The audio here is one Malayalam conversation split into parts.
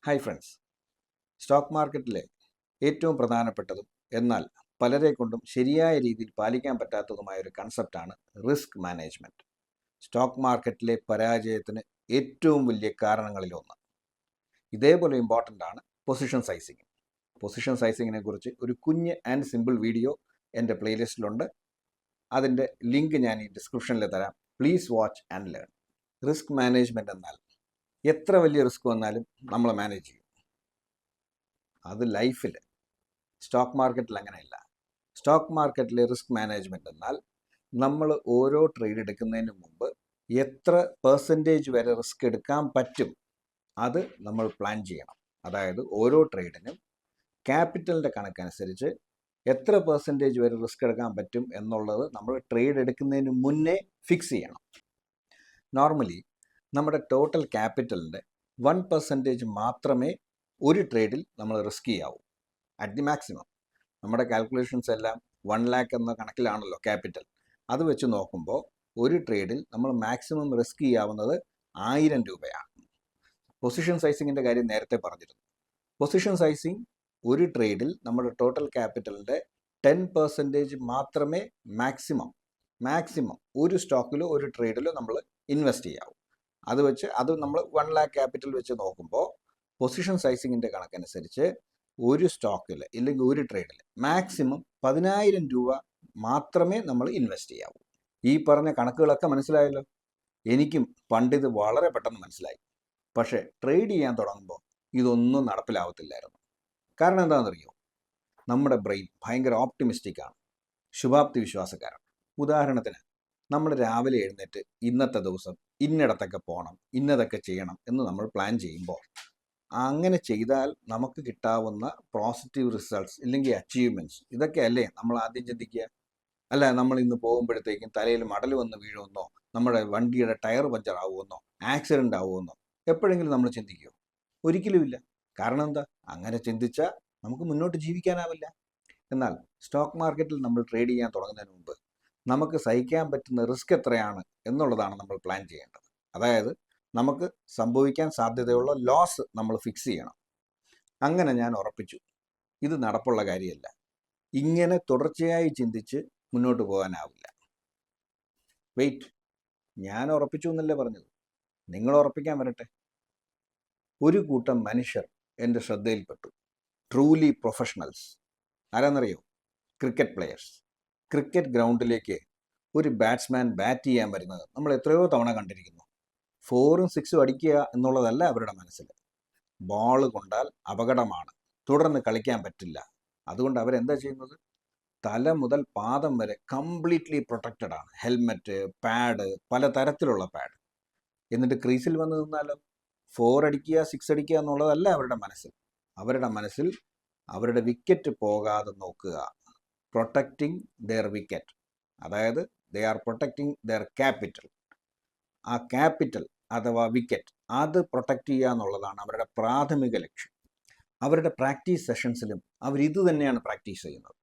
ഹായ് ഫ്രണ്ട്സ്, സ്റ്റോക്ക് മാർക്കറ്റിലെ ഏറ്റവും പ്രധാനപ്പെട്ടതും എന്നാൽ പലരെ കൊണ്ടും ശരിയായ രീതിയിൽ പാലിക്കാൻ പറ്റാത്തതുമായ ഒരു കൺസെപ്റ്റാണ് റിസ്ക് മാനേജ്മെൻറ്റ്. സ്റ്റോക്ക് മാർക്കറ്റിലെ പരാജയത്തിന് ഏറ്റവും വലിയ കാരണങ്ങളിലൊന്ന്. ഇതേപോലെ ഇമ്പോർട്ടൻ്റ് ആണ് പൊസിഷൻ സൈസിങ്. പൊസിഷൻ സൈസിങ്ങിനെ കുറിച്ച് ഒരു കുഞ്ഞ് ആൻഡ് സിമ്പിൾ വീഡിയോ എൻ്റെ പ്ലേലിസ്റ്റിലുണ്ട്. അതിൻ്റെ ലിങ്ക് ഞാൻ ഈ ഡിസ്ക്രിപ്ഷനിൽ തരാം. Please watch and learn. Risk management എന്നാൽ എത്ര വലിയ റിസ്ക് വന്നാലും നമ്മൾ മാനേജ് ചെയ്യും. അത് ലൈഫിൽ, സ്റ്റോക്ക് മാർക്കറ്റിൽ അങ്ങനെയല്ല. സ്റ്റോക്ക് മാർക്കറ്റിലെ റിസ്ക് മാനേജ്മെൻറ്റ് എന്നാൽ നമ്മൾ ഓരോ ട്രേഡ് എടുക്കുന്നതിന് മുമ്പ് എത്ര പെർസെൻറ്റേജ് വരെ റിസ്ക് എടുക്കാൻ പറ്റും അത് നമ്മൾ പ്ലാൻ ചെയ്യണം. അതായത് ഓരോ ട്രേഡിനും ക്യാപിറ്റലിൻ്റെ കണക്കനുസരിച്ച് എത്ര പെർസെൻറ്റേജ് വരെ റിസ്ക് എടുക്കാൻ പറ്റും എന്നുള്ളത് നമ്മൾ ട്രേഡ് എടുക്കുന്നതിന് മുന്നേ ഫിക്സ് ചെയ്യണം. നോർമലി നമ്മുടെ ടോട്ടൽ ക്യാപിറ്റലിൻ്റെ 1% മാത്രമേ ഒരു ട്രേഡിൽ നമ്മൾ റിസ്ക് ചെയ്യാവൂ. അറ്റ് ദി മാക്സിമം നമ്മുടെ കാൽക്കുലേഷൻസ് എല്ലാം 1 lakh എന്ന കണക്കിലാണല്ലോ ക്യാപിറ്റൽ. അത് വെച്ച് നോക്കുമ്പോൾ ഒരു ട്രേഡിൽ നമ്മൾ മാക്സിമം റിസ്ക് ചെയ്യാവുന്നത് 1000 രൂപയാണ്. പൊസിഷൻ സൈസിങ്ങിൻ്റെ കാര്യം നേരത്തെ പറഞ്ഞിരുന്നു. പൊസിഷൻ സൈസിങ് ഒരു ട്രേഡിൽ നമ്മുടെ ടോട്ടൽ ക്യാപിറ്റലിൻ്റെ 10% മാത്രമേ മാക്സിമം ഒരു സ്റ്റോക്കിലോ ഒരു മാർക്കറ്റിലോ നമ്മൾ ഇൻവെസ്റ്റ് ചെയ്യാവൂ. അത് നമ്മൾ 1 lakh ക്യാപിറ്റൽ വെച്ച് നോക്കുമ്പോൾ പൊസിഷൻ സൈസിങ്ങിൻ്റെ കണക്കനുസരിച്ച് ഒരു സ്റ്റോക്കിൽ ഇല്ലെങ്കിൽ ഒരു ട്രേഡിൽ മാക്സിമം 10,000 രൂപ മാത്രമേ നമ്മൾ ഇൻവെസ്റ്റ് ചെയ്യാവൂ. ഈ പറഞ്ഞ കണക്കുകളൊക്കെ മനസ്സിലായല്ലോ. എനിക്കും പണ്ടിത് വളരെ പെട്ടെന്ന് മനസ്സിലായി. പക്ഷേ ട്രേഡ് ചെയ്യാൻ തുടങ്ങുമ്പോൾ ഇതൊന്നും നടപ്പിലാവത്തില്ലായിരുന്നു. കാരണം എന്താണെന്നറിയോ? നമ്മുടെ ബ്രെയിൻ ഭയങ്കര ഓപ്റ്റിമിസ്റ്റിക്കാണ്, ശുഭാപ്തി വിശ്വാസക്കാരാണ്. ഉദാഹരണത്തിന് നമ്മൾ രാവിലെ എഴുന്നേറ്റ് ഇന്നത്തെ ദിവസം ഇന്നിടത്തൊക്കെ പോകണം, ഇന്നതൊക്കെ ചെയ്യണം എന്ന് നമ്മൾ പ്ലാൻ ചെയ്യുമ്പോൾ അങ്ങനെ ചെയ്താൽ നമുക്ക് കിട്ടാവുന്ന പോസിറ്റീവ് റിസൾട്ട്സ് ഇല്ലെങ്കിൽ അച്ചീവ്മെൻറ്റ്സ് ഇതൊക്കെ അല്ലേ നമ്മൾ ആദ്യം ചിന്തിക്കുക. അല്ല, നമ്മൾ ഇന്ന് പോകുമ്പോഴത്തേക്കും തലയിൽ മടൽ വന്ന് വീഴുമെന്നോ, നമ്മുടെ വണ്ടിയുടെ ടയർ പഞ്ചർ ആവുമെന്നോ, ആക്സിഡൻ്റ് ആവുമെന്നോ എപ്പോഴെങ്കിലും നമ്മൾ ചിന്തിക്കുമോ? ഒരിക്കലുമില്ല. കാരണം എന്താ? അങ്ങനെ ചിന്തിച്ചാൽ നമുക്ക് മുന്നോട്ട് ജീവിക്കാനാവില്ല. എന്നാൽ സ്റ്റോക്ക് മാർക്കറ്റിൽ നമ്മൾ ട്രേഡ് ചെയ്യാൻ തുടങ്ങുന്നതിന് മുമ്പ് നമുക്ക് സഹിക്കാൻ പറ്റുന്ന റിസ്ക് എത്രയാണ് എന്നുള്ളതാണ് നമ്മൾ പ്ലാൻ ചെയ്യേണ്ടത്. അതായത് നമുക്ക് സംഭവിക്കാൻ സാധ്യതയുള്ള ലോസ് നമ്മൾ ഫിക്സ് ചെയ്യണം. അങ്ങനെ ഞാൻ ഉറപ്പിച്ചു, ഇത് നടപ്പുള്ള കാര്യമല്ല. ഇങ്ങനെ തുടർച്ചയായി ചിന്തിച്ച് മുന്നോട്ട് പോകാനാവില്ല. വെയിറ്റ്, ഞാൻ ഉറപ്പിച്ചു എന്നല്ലേ പറഞ്ഞത്, നിങ്ങൾ ഉറപ്പിക്കാൻ വരട്ടെ. ഒരു കൂട്ടം മനുഷ്യർ എൻ്റെ ശ്രദ്ധയിൽപ്പെട്ടു. Truly professionals. ആരാന്നറിയോ? Cricket players. ക്രിക്കറ്റ് ഗ്രൗണ്ടിലേക്ക് ഒരു ബാറ്റ്സ്മാൻ ബാറ്റ് ചെയ്യാൻ വരുന്നത് നമ്മൾ എത്രയോ തവണ കണ്ടിരിക്കുന്നു. 4ഉം 6ഉം അടിക്കുക എന്നുള്ളതല്ല അവരുടെ മനസ്സിൽ. ബോൾ കൊണ്ടാൽ അപകടമാണ്, തുടർന്ന് കളിക്കാൻ പറ്റില്ല. അതുകൊണ്ട് അവരെന്താ ചെയ്യുന്നത്? തല മുതൽ പാദം വരെ കംപ്ലീറ്റ്ലി പ്രൊട്ടക്റ്റഡ് ആണ്. ഹെൽമെറ്റ്, പാഡ്, പല തരത്തിലുള്ള പാഡ്. എന്നിട്ട് ക്രീസിൽ വന്ന് നിന്നാലോ 4 അടിക്കുക 6 അടിക്കുക എന്നുള്ളതല്ല അവരുടെ മനസ്സിൽ. അവരുടെ മനസ്സിൽ അവരുടെ വിക്കറ്റ് പോകാതെ നോക്കുക. Protecting their wicket. അതായത് they are protecting their capital. ആ ക്യാപിറ്റൽ അഥവാ വിക്കറ്റ് അത് പ്രൊട്ടക്റ്റ് ചെയ്യുക എന്നുള്ളതാണ് അവരുടെ പ്രാഥമിക ലക്ഷ്യം. അവരുടെ പ്രാക്ടീസ് സെഷൻസിലും അവരിത് തന്നെയാണ് പ്രാക്ടീസ് ചെയ്യുന്നത്.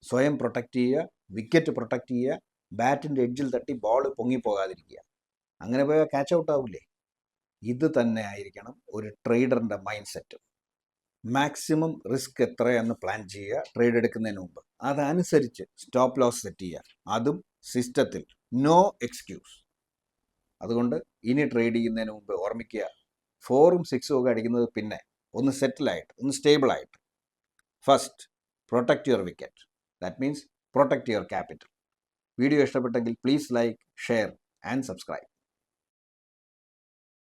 സ്വയം പ്രൊട്ടക്റ്റ് ചെയ്യുക, വിക്കറ്റ് പ്രൊട്ടക്റ്റ് ചെയ്യുക, ബാറ്റിൻ്റെ എഡ്ജിൽ തട്ടി ബോൾ പൊങ്ങിപ്പോകാതിരിക്കുക. അങ്ങനെ പോയാൽ ക്യാച്ച് ഔട്ട് ആവില്ലേ? ഇത് തന്നെ ആയിരിക്കണം ഒരു ട്രേഡറിൻ്റെ മൈൻഡ് സെറ്റ്. മാക്സിമം റിസ്ക് എത്രയെന്ന് പ്ലാൻ ചെയ്യുക ട്രേഡ് എടുക്കുന്നതിന് മുമ്പ്. അതനുസരിച്ച് സ്റ്റോപ്പ് ലോസ് സെറ്റ് ചെയ്യുക, അതും സിസ്റ്റത്തിൽ, നോ എക്സ്ക്യൂസ്. അതുകൊണ്ട് ഇനി ട്രേഡ് ചെയ്യുന്നതിന് മുമ്പ് ഓർമ്മിക്കുക, 4ഉം 6ഉം ഒക്കെ അടിക്കുന്നത് പിന്നെ ഒന്ന് സെറ്റിലായിട്ട്, ഒന്ന് സ്റ്റേബിളായിട്ട്. First protect your wicket. That means protect your capital. Video ഇഷ്ടപ്പെട്ടെങ്കിൽ please like, share and subscribe.